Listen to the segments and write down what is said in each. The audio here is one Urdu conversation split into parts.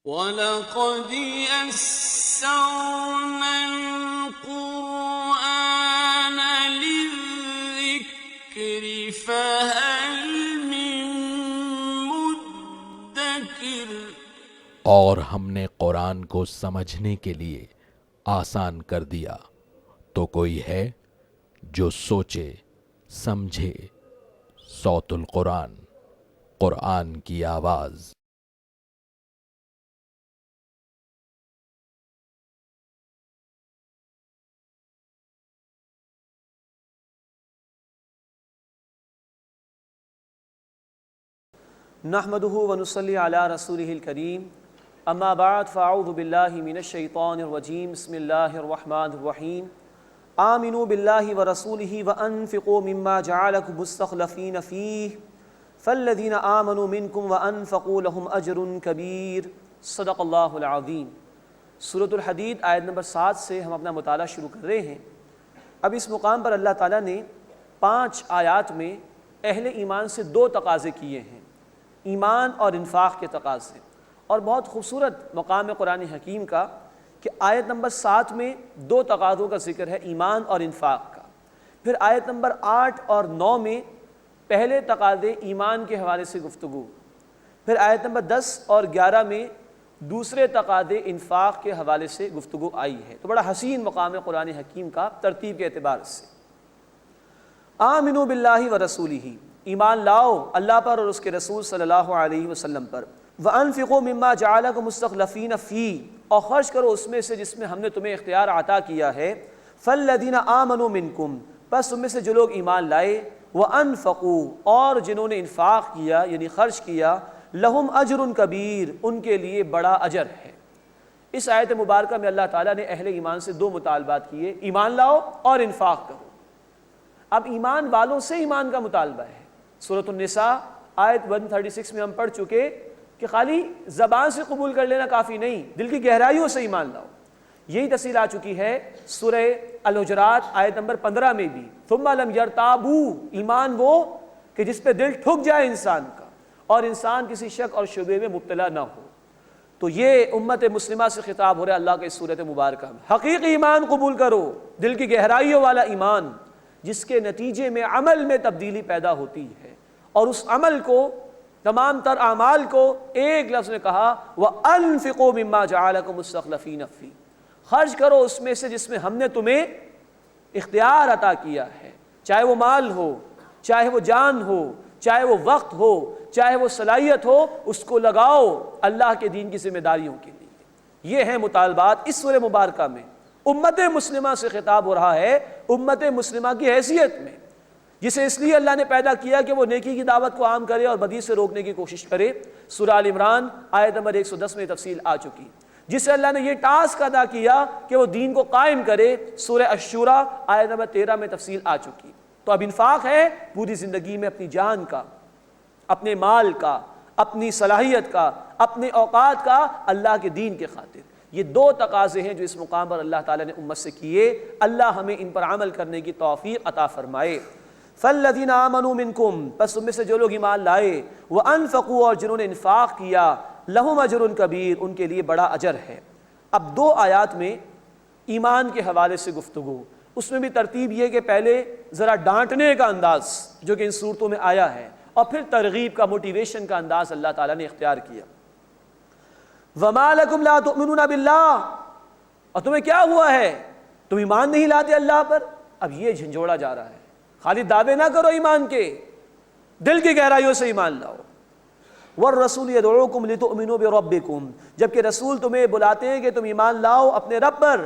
وَلَقَدْ يَسَّرْنَا الْقُرْآنَ لِلذِّكْرِ فَهَلْ مِن مُّدَّكِرٍ۔ اور ہم نے قرآن کو سمجھنے کے لیے آسان کر دیا، تو کوئی ہے جو سوچے سمجھے۔ صوت القرآن، قرآن کی آواز۔ نحمده ونصلي على رسوله الكريم اما بعد فاعوذ بالله من الشيطان الرجيم بسم الله الرحمن الرحيم آمنوا بالله ورسوله وانفقوا مما جعلكم مستخلفين فيه فالذين آمنوا منكم وانفقوا لهم اجر كبير صدق اللہ العظیم۔ سورۃ الحدید آیت نمبر 7 سے ہم اپنا مطالعہ شروع کر رہے ہیں۔ اب اس مقام پر اللہ تعالیٰ نے 5 آیات میں اہل ایمان سے 2 تقاضے کیے ہیں، ایمان اور انفاق کے تقاضے، اور بہت خوبصورت مقام قرآن حکیم کا کہ آیت نمبر 7 میں 2 تقاضوں کا ذکر ہے، ایمان اور انفاق کا۔ پھر آیت نمبر 8 اور 9 میں پہلے تقاضے ایمان کے حوالے سے گفتگو، پھر آیت نمبر 10 اور 11 میں دوسرے تقاضے انفاق کے حوالے سے گفتگو آئی ہے۔ تو بڑا حسین مقام قرآن حکیم کا ترتیب کے اعتبار سے۔ آمنوا باللہ ورسولہ، ایمان لاؤ اللہ پر اور اس کے رسول صلی اللہ علیہ وسلم پر۔ وَأَنفِقُوا مِمَّا جَعَلَكُمْ مُسْتَخْلَفِينَ فِيهِ، اور خرچ کرو اس میں سے جس میں ہم نے تمہیں اختیار عطا کیا ہے۔ فَالَّذِينَ آمَنُوا مِنْكُمْ، پس تم میں سے جو لوگ ایمان لائے، وَأَنفَقُوا، اور جنہوں نے انفاق کیا یعنی خرچ کیا، لَهُمْ أَجْرٌ كَبِيرٌ، ان کے لیے بڑا اجر ہے۔ اس آیت مبارکہ میں اللہ تعالیٰ نے اہل ایمان سے 2 مطالبات کیے، ایمان لاؤ اور انفاق کرو۔ اب ایمان والوں سے ایمان کا مطالبہ ہے۔ سورۃ النساء آیت 136 میں ہم پڑھ چکے کہ خالی زبان سے قبول کر لینا کافی نہیں، دل کی گہرائیوں سے ایمان لاؤ۔ یہی تفصیل آ چکی ہے سورہ الحجرات آیت نمبر 15 میں بھی، ثم لم يرتابوا، ایمان وہ کہ جس پہ دل ٹھک جائے انسان کا اور انسان کسی شک اور شبہ میں مبتلا نہ ہو۔ تو یہ امت مسلمہ سے خطاب ہو رہا ہے اللہ کے اس صورت مبارکہ میں۔ حقیقی ایمان قبول کرو، دل کی گہرائیوں والا ایمان جس کے نتیجے میں عمل میں تبدیلی پیدا ہوتی ہے، اور اس عمل کو، تمام تر اعمال کو ایک لفظ نے کہا، وَأَنفِقُوا مِمَّا جَعَلَكُمْ مُسْتَخْلَفِينَ فِيهِ، خرچ کرو اس میں سے جس میں ہم نے تمہیں اختیار عطا کیا ہے، چاہے وہ مال ہو، چاہے وہ جان ہو، چاہے وہ وقت ہو، چاہے وہ صلاحیت ہو، اس کو لگاؤ اللہ کے دین کی ذمہ داریوں کے لیے۔ یہ ہیں مطالبات اس سورہ مبارکہ میں۔ امت مسلمہ سے خطاب ہو رہا ہے، امت مسلمہ کی حیثیت میں، جسے اس لیے اللہ نے پیدا کیا کہ وہ نیکی کی دعوت کو عام کرے اور بدی سے روکنے کی کوشش کرے۔ سورہ آل عمران آیت نمبر 110 میں تفصیل آ چکی، جسے اللہ نے یہ ٹاسک ادا کیا کہ وہ دین کو قائم کرے۔ سورہ الشورى آیت نمبر 13 میں تفصیل آ چکی۔ تو اب انفاق ہے پوری زندگی میں اپنی جان کا، اپنے مال کا، اپنی صلاحیت کا، اپنے اوقات کا اللہ کے دین کے خاطر۔ یہ 2 تقاضے ہیں جو اس مقام پر اللہ تعالیٰ نے امت سے کیے، اللہ ہمیں ان پر عمل کرنے کی توفیق عطا فرمائے۔ فَالَّذِينَ آمَنُوا مِنْكُمْ، پس تم میں سے جو لوگ ایمان لائے، وَأَنفَقُوا، اور جنہوں نے انفاق کیا، لَهُمْ أَجْرٌ كَبِيرٌ، ان کے لیے بڑا اجر ہے۔ اب 2 آیات میں ایمان کے حوالے سے گفتگو، اس میں بھی ترتیب یہ کہ پہلے ذرا ڈانٹنے کا انداز جو کہ ان صورتوں میں آیا ہے، اور پھر ترغیب کا، موٹیویشن کا انداز اللہ تعالیٰ نے اختیار کیا۔ وَمَا لَكُمْ لَا تُؤْمِنُونَ بِاللَّهِ، اور تمہیں کیا ہوا ہے، تم ایمان نہیں لاتے اللہ پر۔ اب یہ جھنجھوڑا جا رہا ہے، خالی دعوے نہ کرو ایمان کے، دل کی گہرائیوں سے ایمان لاؤ۔ وَالرَّسُولُ يَدْعُوكُمْ لِتُؤْمِنُوا بِرَبِّكُمْ، جبکہ رسول تمہیں بلاتے ہیں کہ تم ایمان لاؤ اپنے رب پر۔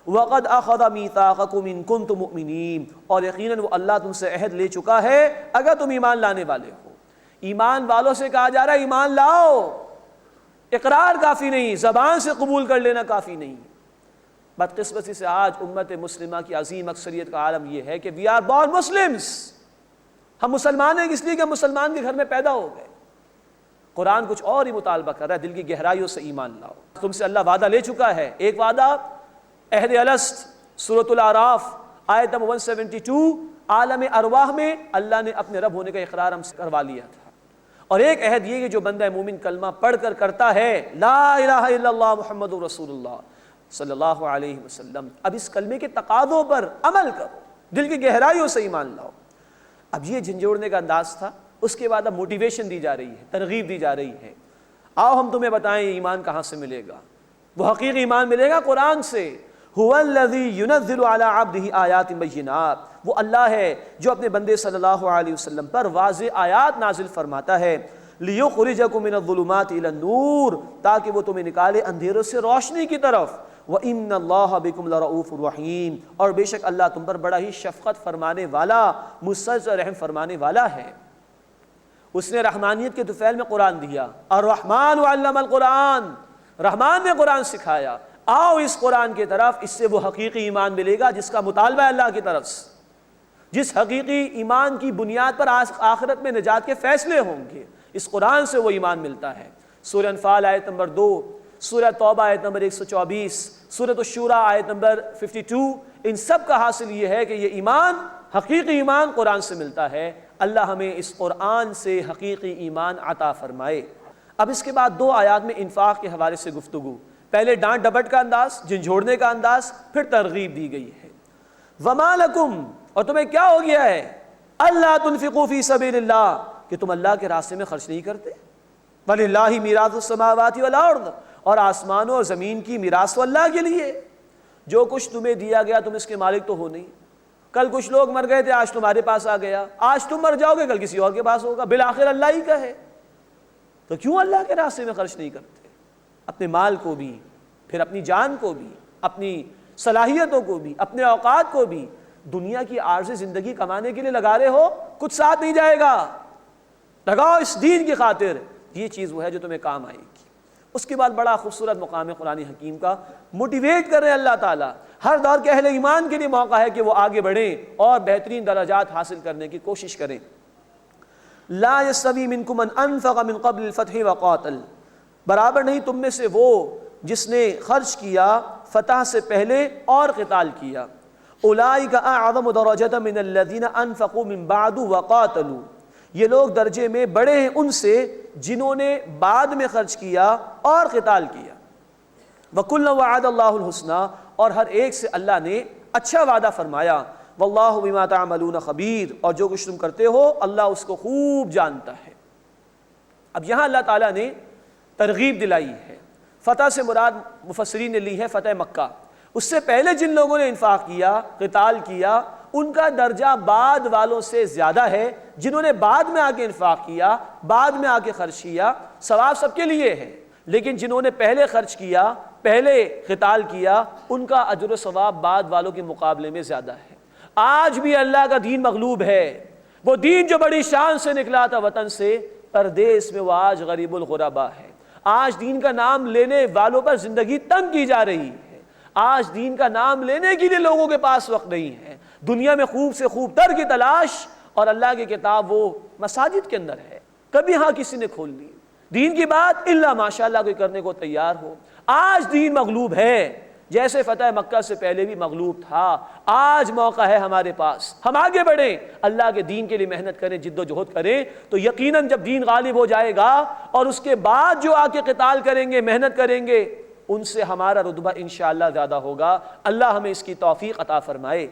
وَقَدْ أَخَذَ مِيثَاقَكُمْ إِن كُنتُم مُؤْمِنِينَ، اور یقیناً وہ اللہ تم سے عہد لے چکا ہے اگر تم ایمان لانے والے ہو۔ ایمان والوں سے کہا جا رہا ہے ایمان لاؤ، اقرار کافی نہیں، زبان سے قبول کر لینا کافی نہیں۔ بدقسمتی سے آج امت مسلمہ کی عظیم اکثریت کا عالم یہ ہے کہ وی آر بورن مسلمس، ہم مسلمان ہیں اس لیے کہ ہم مسلمان کے گھر میں پیدا ہو گئے۔ قرآن کچھ اور ہی مطالبہ کر رہا ہے، دل کی گہرائیوں سے ایمان لاؤ۔ تم سے اللہ وعدہ لے چکا ہے، ایک وعدہ عہد الست سورۃ الاعراف آیت نمبر 172، عالم ارواح میں اللہ نے اپنے رب ہونے کا اقرار ہم سے کروا لیا تھا، اور ایک عہد یہ کہ جو بندہ مومن کلمہ پڑھ کر کرتا ہے لا الہ الا اللہ محمد رسول اللہ صلی اللہ علیہ وسلم، اب اس کلمے کے تقاضوں پر عمل کرو، دل کی گہرائیوں سے ایمان لاؤ۔ اب یہ جھنجھوڑنے کا انداز تھا، اس کے بعد اب موٹیویشن دی جا رہی ہے، ترغیب دی جا رہی ہے، آؤ ہم تمہیں بتائیں ایمان کہاں سے ملے گا۔ وہ حقیقی ایمان ملے گا قرآن سے۔ هو الذی ينزل علی عبدہ آیات بینات، وہ اللہ ہے جو اپنے بندے صلی اللہ علیہ وسلم پر واضح آیات نازل فرماتا ہے، لیخرجکم من الظلمات الی النور، تاکہ وہ تمہیں نکالے اندھیروں سے روشنی کی طرف، وَإِنَّ اللَّهَ بِكُمْ لَرَؤُوفٌ رَحِيمٌ، اور بے شک اللہ تم پر بڑا ہی شفقت فرمانے والا، مصرف رحم فرمانے والا ہے۔ اس نے رحمانیت کے طفیل میں قرآن دیا، الرحمن علم القرآن، رحمان نے قرآن سکھایا۔ آؤ اس قرآن کی طرف، اس سے وہ حقیقی ایمان ملے گا جس کا مطالبہ ہے اللہ کی طرف سے، جس حقیقی ایمان کی بنیاد پر آخرت میں نجات کے فیصلے ہوں گے، اس قرآن سے وہ ایمان ملتا ہے۔ سورہ انفال آیت نمبر 2، سورہ توبہ آیت نمبر 124، سورۃ الشورى آیت نمبر 52، ان سب کا حاصل یہ ہے کہ یہ ایمان، حقیقی ایمان قرآن سے ملتا ہے۔ اللہ ہمیں اس قرآن سے حقیقی ایمان عطا فرمائے۔ اب اس کے بعد 2 آیات میں انفاق کے حوالے سے گفتگو، پہلے ڈانٹ ڈپٹ کا انداز، جھنجھوڑنے کا انداز، پھر ترغیب دی گئی ہے۔ وَمَا لَكُمْ، اور تمہیں کیا ہو گیا ہے، أَلَّا تُنْفِقُوا فِي سَبِيلِ اللَّهِ، کہ تم اللہ کے راستے میں خرچ نہیں کرتے۔ وَلِلَّهِ مِيرَاثُ السَّمَاوَاتِ وَالْأَرْضِ، اور آسمانوں اور زمین کی میراث اللہ کے لیے۔ جو کچھ تمہیں دیا گیا تم اس کے مالک تو ہو نہیں، کل کچھ لوگ مر گئے تھے، آج تمہارے پاس آ گیا، آج تم مر جاؤ گے کل کسی اور کے پاس ہوگا، بالآخر اللہ ہی کا ہے، تو کیوں اللہ کے راستے میں خرچ نہیں کرتے؟ اپنے مال کو بھی، پھر اپنی جان کو بھی، اپنی صلاحیتوں کو بھی، اپنے اوقات کو بھی دنیا کی عارضی زندگی کمانے کے لیے لگا رہے ہو، کچھ ساتھ نہیں جائے گا، لگاؤ اس دین کی خاطر، یہ چیز وہ ہے جو تمہیں کام آئے گی۔ اس کے بعد بڑا خوبصورت مقام ہے قرآن حکیم کا، موٹیویٹ کر رہے اللہ تعالیٰ، ہر دور کے اہل ایمان کے لیے موقع ہے کہ وہ آگے بڑھیں اور بہترین درجات حاصل کرنے کی کوشش کریں۔ لا یستوی منکم من انفق من قبل الفتح وقاتل، برابر نہیں تم میں سے وہ جس نے خرچ کیا فتح سے پہلے اور قتال کیا۔ اولئک اعظم درجۃ من الذین انفقوا من بعد وقاتلوا، یہ لوگ درجے میں بڑے ہیں ان سے جنہوں نے بعد میں خرچ کیا اور قتال کیا۔ وَكُلًّا وَعَدَ اللَّهُ الْحُسْنَى، اور ہر ایک سے اللہ نے اچھا وعدہ فرمایا۔ وَاللَّهُ بِمَا تَعْمَلُونَ خَبِيرٌ، اور جو کچھ تم کرتے ہو اللہ اس کو خوب جانتا ہے۔ اب یہاں اللہ تعالیٰ نے ترغیب دلائی ہے۔ فتح سے مراد مفسرین نے لی ہے فتح مکہ، اس سے پہلے جن لوگوں نے انفاق کیا، قتال کیا، ان کا درجہ بعد والوں سے زیادہ ہے۔ جنہوں نے بعد میں آ کے انفاق کیا، بعد میں آ کے خرچ کیا، ثواب سب کے لیے ہے، لیکن جنہوں نے پہلے خرچ کیا، پہلے قتال کیا، ان کا اجر و ثواب بعد والوں کے مقابلے میں زیادہ ہے۔ آج بھی اللہ کا دین مغلوب ہے، وہ دین جو بڑی شان سے نکلا تھا وطن سے، پردیس میں وہ آج غریب الغربا ہے۔ آج دین کا نام لینے والوں پر زندگی تنگ کی جا رہی ہے، آج دین کا نام لینے کے لیے لوگوں کے پاس وقت نہیں ہے، دنیا میں خوب سے خوب تر کی تلاش، اور اللہ کی کتاب وہ مساجد کے اندر ہے، کبھی ہاں کسی نے کھول لی، دین کی بات الا ماشاءاللہ کوئی کرنے کو تیار ہو۔ آج دین مغلوب ہے، جیسے فتح مکہ سے پہلے بھی مغلوب تھا۔ آج موقع ہے ہمارے پاس، ہم آگے بڑھیں، اللہ کے دین کے لیے محنت کریں، جد و جہد کریں، تو یقیناً جب دین غالب ہو جائے گا اور اس کے بعد جو آ کے قتال کریں گے، محنت کریں گے، ان سے ہمارا رتبہ انشاءاللہ زیادہ ہوگا۔ اللہ ہمیں اس کی توفیق عطا فرمائے۔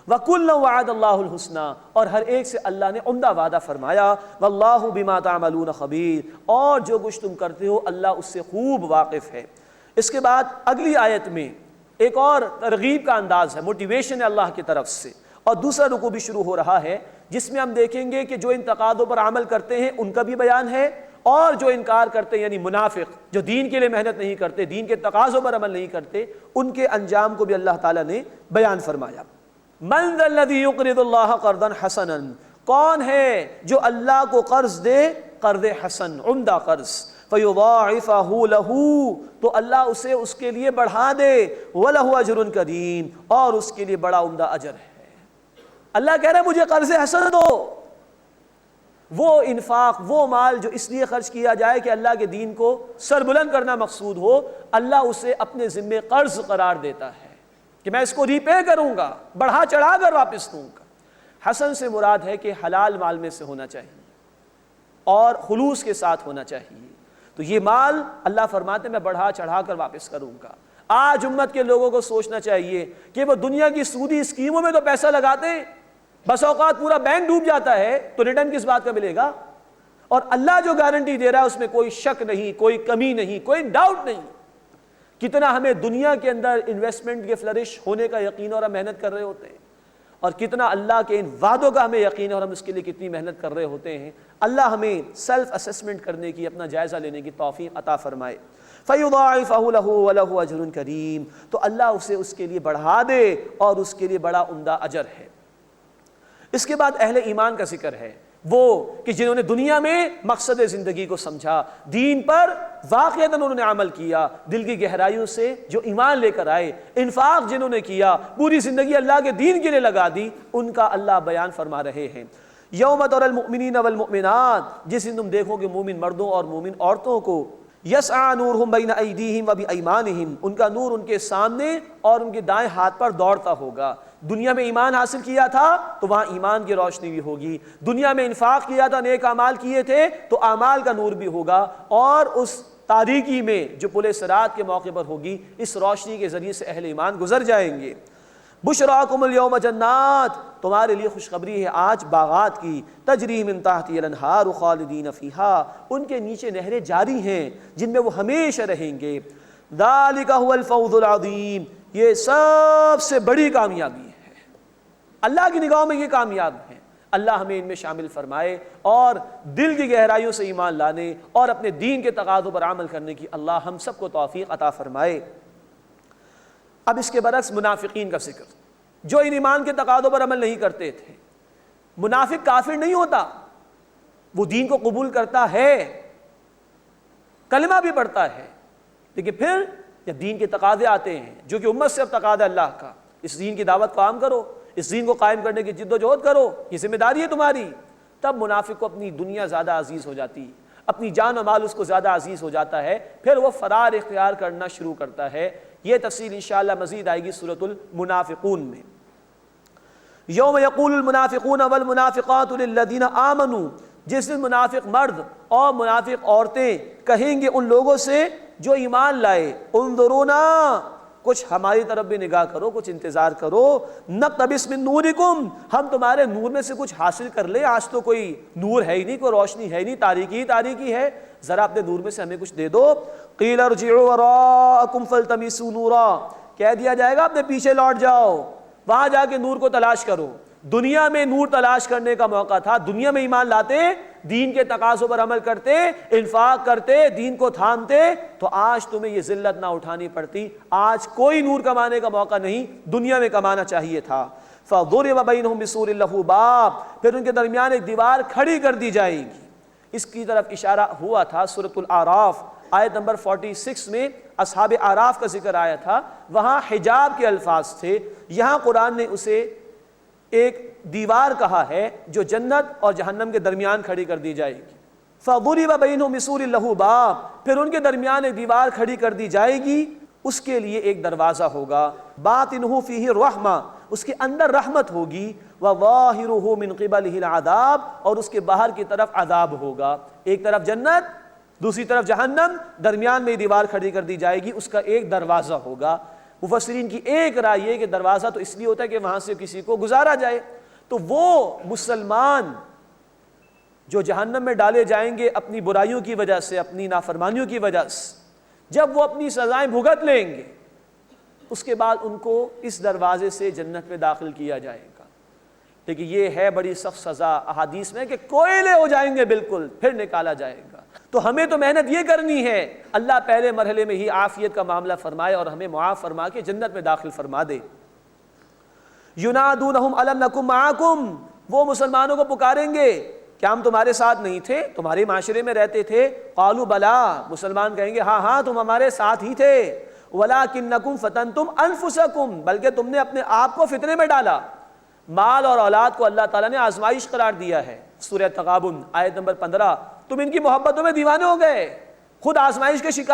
وَكُلًّا وَعَدَ اللَّهُ الْحُسْنَى، اور ہر ایک سے اللہ نے عمدہ وعدہ فرمایا۔ وَاللَّهُ بِمَا تَعْمَلُونَ خَبِيرٌ، اور جو کچھ تم کرتے ہو اللہ اس سے خوب واقف ہے۔ اس کے بعد اگلی آیت میں ایک اور ترغیب کا انداز ہے، موٹیویشن ہے اللہ کی طرف سے، اور دوسرا رکوع بھی شروع ہو رہا ہے جس میں ہم دیکھیں گے کہ جو ان تقاضوں پر عمل کرتے ہیں ان کا بھی بیان ہے، اور جو انکار کرتے ہیں یعنی منافق جو دین کے لیے محنت نہیں کرتے، دین کے تقاضوں پر عمل نہیں کرتے، ان کے انجام کو بھی اللہ تعالیٰ نے بیان فرمایا۔ من ذا الذی یقرض اللہ قرضا حسنا، کون ہے جو اللہ کو قرض دے قرض حسن، عمدہ قرض، فیضاعفہ لہ، تو اللہ اسے اس کے لیے بڑھا دے، ولہ اجر کریم، اور اس کے لیے بڑا عمدہ اجر ہے۔ اللہ کہہ رہا ہے مجھے قرض حسن دو، وہ انفاق، وہ مال جو اس لیے خرچ کیا جائے کہ اللہ کے دین کو سربلند کرنا مقصود ہو، اللہ اسے اپنے ذمے قرض قرار دیتا ہے کہ میں اس کو ری پے کروں گا، بڑھا چڑھا کر واپس دوں گا۔ حسن سے مراد ہے کہ حلال مال میں سے ہونا چاہیے، اور خلوص کے ساتھ ہونا چاہیے۔ تو یہ مال اللہ فرماتے ہیں میں بڑھا چڑھا کر واپس کروں گا۔ آج امت کے لوگوں کو سوچنا چاہیے کہ وہ دنیا کی سودی اسکیموں میں تو پیسہ لگاتے ہیں، بس اوقات پورا بینک ڈوب جاتا ہے تو ریٹرن کس بات کا ملے گا؟ اور اللہ جو گارنٹی دے رہا ہے اس میں کوئی شک نہیں، کوئی کمی نہیں، کوئی ڈاؤٹ نہیں۔ کتنا ہمیں دنیا کے اندر انویسٹمنٹ کے فلرش ہونے کا یقین اور ہم محنت کر رہے ہوتے ہیں، اور کتنا اللہ کے ان وعدوں کا ہمیں یقین ہے اور ہم اس کے لیے کتنی محنت کر رہے ہوتے ہیں۔ اللہ ہمیں سیلف اسیسمنٹ کرنے کی، اپنا جائزہ لینے کی توفیق عطا فرمائے۔ فَيُضَاعِفَهُ لَهُ وَلَهُ أَجْرٌ كَرِيمٌ، تو اللہ اسے اس کے لیے بڑھا دے اور اس کے لیے بڑا عمدہ اجر ہے۔ اس کے بعد اہل ایمان کا ذکر ہے، وہ کہ جنہوں نے دنیا میں مقصد زندگی کو سمجھا، دین پر واقعتاً انہوں نے عمل کیا، دل کی گہرائیوں سے جو ایمان لے کر آئے، انفاق جنہوں نے کیا، پوری زندگی اللہ کے دین کے لیے لگا دی، ان کا اللہ بیان فرما رہے ہیں۔ یوم تری المؤمنین والمؤمنات، جس دن تم دیکھو گے مومن مردوں اور مومن عورتوں کو، یسعی نورہم بین ایدیہم وبایمانہم، ان کا نور ان کے سامنے اور ان کے دائیں ہاتھ پر دوڑتا ہوگا۔ دنیا میں ایمان حاصل کیا تھا تو وہاں ایمان کی روشنی بھی ہوگی، دنیا میں انفاق کیا تھا، نیک اعمال کیے تھے تو اعمال کا نور بھی ہوگا، اور اس تاریکی میں جو پل صراط کے موقع پر ہوگی، اس روشنی کے ذریعے سے اہل ایمان گزر جائیں گے۔ بشراکم اليوم جنات، تمہارے لیے خوشخبری ہے آج باغات کی، تجری من تحتها الانہار خالدین فیہا، ان کے نیچے نہریں جاری ہیں جن میں وہ ہمیشہ رہیں گے۔ ذالک هو الفوز العظیم، یہ سب سے بڑی کامیابی ہے، اللہ کی نگاہوں میں یہ کامیاب ہیں۔ اللہ ہمیں ان میں شامل فرمائے اور دل کی گہرائیوں سے ایمان لانے اور اپنے دین کے تقاضوں پر عمل کرنے کی اللہ ہم سب کو توفیق عطا فرمائے۔ اب اس کے برعکس منافقین کا ذکر، جو ان ایمان کے تقاضوں پر عمل نہیں کرتے تھے۔ منافق کافر نہیں ہوتا، وہ دین کو قبول کرتا ہے، کلمہ بھی پڑھتا ہے، لیکن پھر جب دین کے تقاضے آتے ہیں جو کہ امت سے اب تقاضا اللہ کا، اس دین کی دعوت کو عام کرو، اس دین کو قائم کرنے کی جد و جہد کرو، یہ ذمہ داری ہے تمہاری، تب منافق کو اپنی دنیا زیادہ عزیز ہو جاتی ہے، اپنی جان و مال اس کو زیادہ عزیز ہو جاتا ہے، پھر وہ فرار اختیار کرنا شروع کرتا ہے۔ یہ تفصیل انشاءاللہ مزید آئے گی سورۃ المنافقون میں۔ یوم یقول المنافقون والمنافقات للذین آمنوا، جس دن منافق مرد اور منافق عورتیں کہیں گے ان لوگوں سے جو ایمان لائے، انظرونا، کچھ ہماری طرف بھی نگاہ کرو، کچھ انتظار کرو، نقتبس من نورکم، ہم تمہارے نور میں سے کچھ حاصل کر لیں، آج تو کوئی نور ہے ہی نہیں، کوئی روشنی ہے ہی نہیں، تاریکی ہی تاریکی ہے، ذرا اپنے نور میں سے ہمیں کچھ دے دو۔ قیل ارجعوا وراءکم فالتمسوا نورا، کہہ دیا جائے گا اپنے پیچھے لوٹ جاؤ، وہاں جا کے نور کو تلاش کرو۔ دنیا میں نور تلاش کرنے کا موقع تھا، دنیا میں ایمان لاتے، دین کے تقاضوں پر عمل کرتے، انفاق کرتے، دین کو تھامتے، تو آج تمہیں یہ ذلت نہ اٹھانی پڑتی۔ آج کوئی نور کمانے کا موقع نہیں، دنیا میں کمانا چاہیے تھا۔ فَضُرِبَ بَيْنَهُمْ بِسُورٍ لَهُ بَابٌ، پھر ان کے درمیان ایک دیوار کھڑی کر دی جائے گی۔ اس کی طرف اشارہ ہوا تھا سورۃ الاعراف آیت نمبر 46 میں، اصحاب اعراف کا ذکر آیا تھا، وہاں حجاب کے الفاظ تھے، یہاں قرآن نے اسے ایک دیوار کہا ہے جو جنت اور جہنم کے درمیان کھڑی کر دی جائے گی۔ فَضُرِبَ بَيْنَهُمْ بِسُورٍ لَهُ بَابٌ، پھر ان کے درمیان ایک دیوار کھڑی کر دی جائے گی، اس کے لیے ایک دروازہ ہوگا، بَاطِنُهُ فِيهِ الرَّحْمَةُ، اس کے اندر رحمت ہوگی، وَظَاهِرُهُ مِنْ قِبَلِهِ الْعَذَابُ، اور اس کے باہر کی طرف عذاب ہوگا۔ ایک طرف جنت، دوسری طرف جہنم، درمیان میں دیوار کھڑی کر دی جائے گی، اس کا ایک دروازہ ہوگا۔ مفسرین کی ایک رائے یہ کہ دروازہ تو اس لیے ہوتا ہے کہ وہاں سے کسی کو گزارا جائے، تو وہ مسلمان جو جہنم میں ڈالے جائیں گے اپنی برائیوں کی وجہ سے، اپنی نافرمانیوں کی وجہ سے، جب وہ اپنی سزائیں بھگت لیں گے، اس کے بعد ان کو اس دروازے سے جنت میں داخل کیا جائے گا۔ لیکن یہ ہے بڑی سخت سزا احادیث میں کہ کوئلے ہو جائیں گے بالکل، پھر نکالا جائے گا۔ تو ہمیں تو محنت یہ کرنی ہے، اللہ پہلے مرحلے میں ہی عافیت کا معاملہ فرمائے اور ہمیں معاف فرما کے جنت میں داخل فرما دے۔ ینادونہم الم نکن معکم، وہ مسلمانوں کو پکاریں گے کیا ہم تمہارے ساتھ نہیں تھے، تمہارے معاشرے میں رہتے تھے؟ قالوا بلا، مسلمان کہیں گے ہاں ہاں تم ہمارے ساتھ ہی تھے۔ ولکنکم فتنتم انفسکم، بلکہ تم نے اپنے آپ کو فتنے میں ڈالا۔ مال اور اولاد کو اللہ تعالیٰ نے آزمائش قرار دیا ہے، سورہ تغابن آیت نمبر 15، تم ان کی محبتوں میں دیوانے ہو گئے، خود آزمائش کے شکار